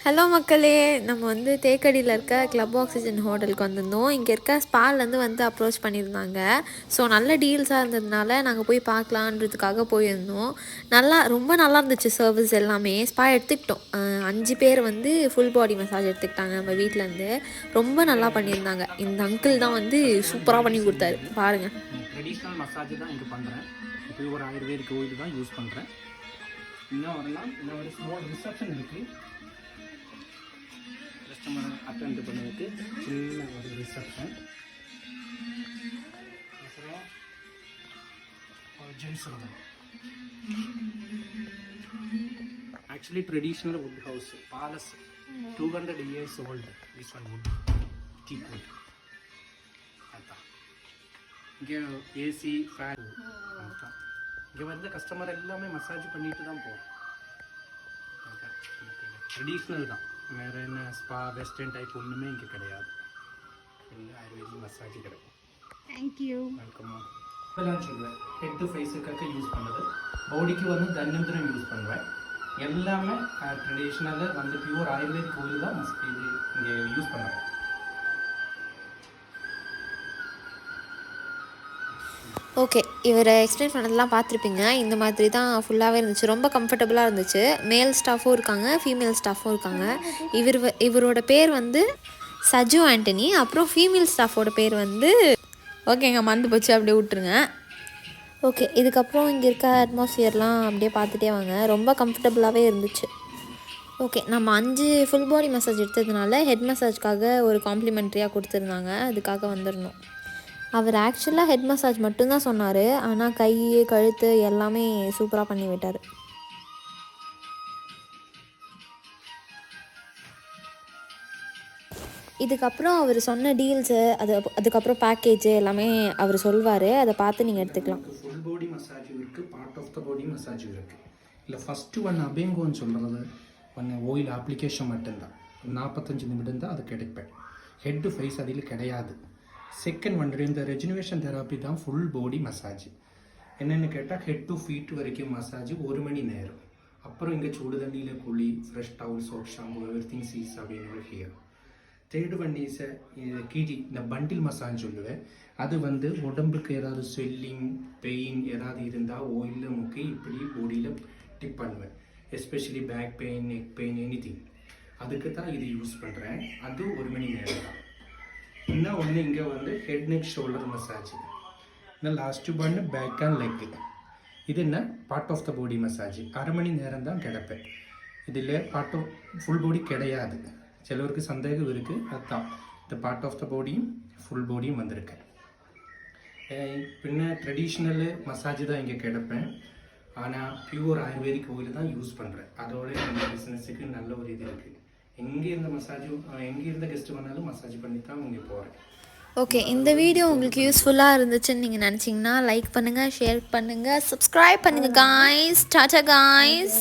Hello மக்களே, நம்ம வந்து தேக்கடியில் இருக்க கிளப் ஆக்சிஜன் ஹோட்டலுக்கு வந்திருந்தோம். இங்கே இருக்க ஸ்பாலேருந்து வந்து அப்ரோச் பண்ணியிருந்தாங்க. ஸோ நல்ல டீல்ஸாக இருந்ததுனால நாங்கள் போய் பார்க்கலான்றதுக்காக போயிருந்தோம். ரொம்ப நல்லா இருந்துச்சு சர்வீஸ் எல்லாமே. ஸ்பா எடுத்துக்கிட்டோம். 5 பேர் வந்து ஃபுல் பாடி மசாஜ் எடுத்துக்கிட்டாங்க நம்ம வீட்டிலேருந்து. ரொம்ப நல்லா பண்ணியிருந்தாங்க. இந்த அங்கிள் தான் வந்து சூப்பராக பண்ணி கொடுத்தாரு. பாருங்கள். ட்ரெடிஷ்னல் மசாஜ் தான் இங்கே பண்ணுறேன். இப்போ ஒரு ஆயுர்வேதிக் கோயில் தான் யூஸ் பண்ணுறேன். இன்னும் வரலாம். இன்னும் ஒரு ஸ்மால் ரிசப்ஷன் இருக்குது. கஸ்டமர் அட்டெண்ட் பண்ணுறதுக்கு சின்ன ஒரு ரிசப்ஷன். அப்புறம் gents room. Actually traditional would house palace 200 years old. This one wood, teak wood. அதான் இங்கே ஏசி ஃபேன். அதான் இங்கே வந்து கஸ்டமர் எல்லாமே மசாஜ் பண்ணிட்டு தான் போகிறோம். ட்ரெடிஷ்னல் தான். வேறு என்ன ஸ்பா வெஸ்டர்ன் டைப் ஒன்றுமே இங்கே கிடையாது. இல்லை ஆயுர்வேதிக் மசாஜ் கிடைக்கும். தேங்க்யூ. வெல்கம்மா. இதெல்லாம் சொல்லுவேன் ஹெட் ஃபேஸுக்காக யூஸ் பண்ணது. பாடிக்கு வந்து தன்வந்திரம் யூஸ் பண்ணுவேன். எல்லாமே ட்ரெடிஷ்னலாக வந்து பியூர் ஆயுர்வேதிக் கோயில் தான் இது இங்கே யூஸ் பண்ணுவேன். ஓகே, இவரை எக்ஸ்பிளைன் பண்ணதெல்லாம் பார்த்துருப்பீங்க. இந்த மாதிரி தான் ஃபுல்லாகவே இருந்துச்சு. ரொம்ப கம்ஃபர்டபுளாக இருந்துச்சு. மேல் ஸ்டாஃபும் இருக்காங்க, ஃபீமேல் ஸ்டாஃபும் இருக்காங்க. இவரோட பேர் வந்து சஜு ஆண்டனி. அப்புறம் ஃபீமேல் ஸ்டாஃபோட பேர் வந்து ஓகேங்க, மறந்து போச்சு, அப்படியே விட்டுருங்க. ஓகே, இதுக்கப்புறம் இங்கே இருக்க அட்மாஸ்ஃபியர்லாம் அப்படியே பார்த்துட்டே வாங்க. ரொம்ப கம்ஃபர்டபுளாகவே இருந்துச்சு. ஓகே, நம்ம 5 ஃபுல் பாடி மசாஜ் எடுத்ததுனால ஹெட் மசாஜ்க்காக ஒரு காம்ப்ளிமெண்ட்ரியாக கொடுத்துருந்தாங்க. அதுக்காக வந்துடணும். அவர் ஆக்சுவலாக ஹெட் மசாஜ் மட்டும்தான் சொன்னார். ஆனால் கை, கழுத்து எல்லாமே சூப்பராக பண்ணி விட்டார். இதுக்கப்புறம் அவர் சொன்ன டீல்ஸு, அதுக்கப்புறம் பேக்கேஜ் எல்லாமே அவர் சொல்வார். அதை பார்த்து நீங்கள் எடுத்துக்கலாம். ஃபுல் பாடி மசாஜ் இருக்குது, part of the body massage இருக்குது. இல்லை ஃபஸ்ட்டு அபேங்கோன்னு சொல்கிறது ஆயில் அப்ளிகேஷன் மட்டும்தான். 45 நிமிடம் தான் அது கிடைப்பேன். ஹெட்டு ஃபேஸ் அதில் கிடையாது. செகண்ட் இந்த ரெஜினுவேஷன் தெராப்பி தான் ஃபுல் பாடி மசாஜ். என்னென்னு கேட்டால் ஹெட் டு ஃபீட் வரைக்கும் மசாஜ் 1 மணி நேரம். அப்புறம் இங்கே சுடு தண்ணியில் குழி, fresh towel, soap, shampoo, every thing சீஸ் அப்படின்னு ஹியர். தேர்ட் இஸ் கீழி இந்த பண்டில் மசாஜ் சொல்லுவேன். அது வந்து உடம்புக்கு ஏதாவது ஸ்வெல்லிங், பெயின் ஏதாவது இருந்தால் ஆயிலில் முக்கி இப்படி பாடியில் டிப் பண்ணுவேன். Especially back pain, neck pain, any thing. அதுக்கு தான் இது யூஸ் பண்ணுறேன். அது 1 மணி நேரம் தான். இன்னும் ஒன்று இங்கே வந்து ஹெட், நெக், ஷோல்டர் மசாஜ். இன்னும் லாஸ்ட்டு பண்ணு பேக் அண்ட் லெக்கு. இது என்ன part of the body massage. 1/2 மணி நேரம் தான் கிடப்பேன். இதில் பார்ட் ஆஃப் ஃபுல் பாடி கிடையாது. சிலவருக்கு சந்தேகம் இருக்குது. அதுதான் இந்த பார்ட் ஆஃப் த பாடியும் ஃபுல் பாடியும் வந்திருக்கேன். பின்ன ட்ரெடிஷ்னலு மசாஜ் தான் இங்கே கிடப்பேன். ஆனால் பியூர் ஆயுர்வேதிக் கோயில் தான் யூஸ் பண்ணுறேன். அதோட இந்த பிஸ்னஸுக்கு நல்ல ஒரு இது இருக்குது. எங்கே இருந்த கெஸ்ட் பண்ணாலும் மசாஜ் பண்ணி தான் இங்கே போகிறேன். ஓகே, இந்த வீடியோ உங்களுக்கு யூஸ்ஃபுல்லாக இருந்துச்சுன்னு நீங்கள் நினச்சிங்கன்னா லைக் பண்ணுங்கள், ஷேர் பண்ணுங்கள், சப்ஸ்கிரைப் பண்ணுங்கள் காய்ஸ். டாடா காய்ஸ்.